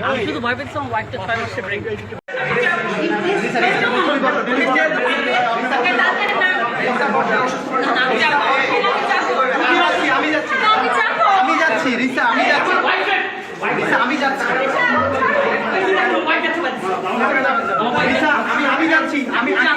আমি শুধু ভয় পেয়েছি আমার ওয়াইফটা 6 মাসে প্রেগন্যান্ট। আমি যাচ্ছি রিসা, আমি যাচ্ছি রিসা, আমি যাচ্ছি রিসা, আমি যাচ্ছি, আমি আমি যাচ্ছি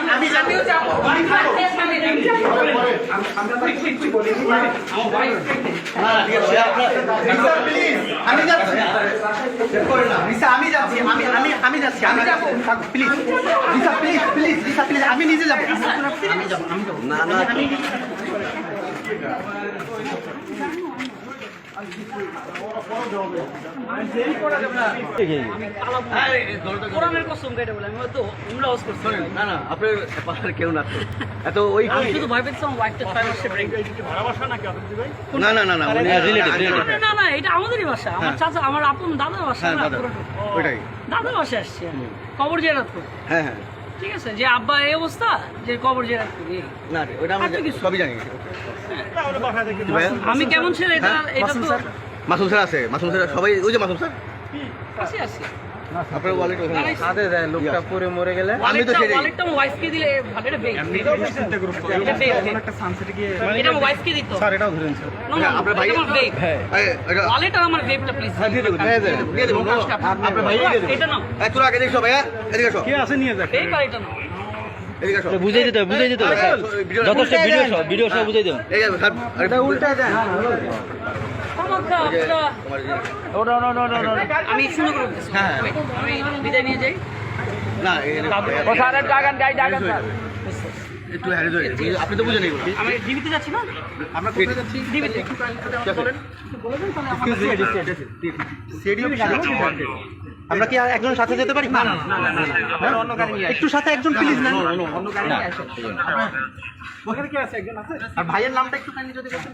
রিসা, আমি যাচ্ছি, আমি যাচ্ছি, আমি যাবো please Risa, please please Risa, please আমি নিজে যাবো, আমি যাবো, না না কেউ না এত ওই শুধু ভয় পেয়েছি আমার ওয়াইফটা 6 মাসে প্রেগন্যান্ট। না না না না না না এটা আমাদেরই বাসা, আমার চাচা, আমার আপন দাদার বাসা, ওইটাই দাদার বাসায় আসছি আমি কবর জিয়ারত করতে। হ্যাঁ হ্যাঁ ঠিক আছে, যে আব্বা এই অবস্থা যে কবর জিয়ারত করি। না ওইটা আমরা সবই জানি। আমি কেমন ছেলে এটা এটা তো মাসুম স্যার আছে, মাসুম স্যার সবাই, ওই যে মাসুম স্যার আসি আসি আপনার ওয়ালেট ওখানে হাতে দেয় লোকটা পরে মরে গেলে। আমি তো সেটাই ওয়ালেটটা আমার ওয়াইফকে দিলে ভালো, এটা বেক একটা সানসেটে গিয়ে এটা আমার ওয়াইফকে দিত স্যার এটাও ধরেন স্যার। আপনার ভাই ওয়ালেট আর আমার বেকটা প্লিজ দিয়ে দেবো আপনার ভাই এটা না একটু আগে দেখো ভাইয়া, এদিকে আসো, কে আছে নিয়ে যাক। বেক আর এটা না এদিকে আসো, বুঝাই দিতে হবে যথেষ্ট ভিডিও সব বুঝাই দেবেন। এই স্যার এটা উল্টা দেন। আমি সুন্দর করে বলতেছি। আমি বিদায় নিয়ে যাই। না স্যার। একটু হ্যারে ধরে আপনি তো বুঝে নেই আমি ডিবিতে যাচ্ছি না, আমরা কোথায় যাচ্ছি ডিবিতে আমরা কি আর একজন সাথে যেতে পারি? না না অন্য গাড়ি নিয়ে একটু সাথে একজন প্লিজ না, অন্য গাড়ি নিয়ে আসো। ওখানে কি আছে, একজন আছে? আর ভাইয়ের নামটা একটু কাইন্ডলি যদি বলতেন।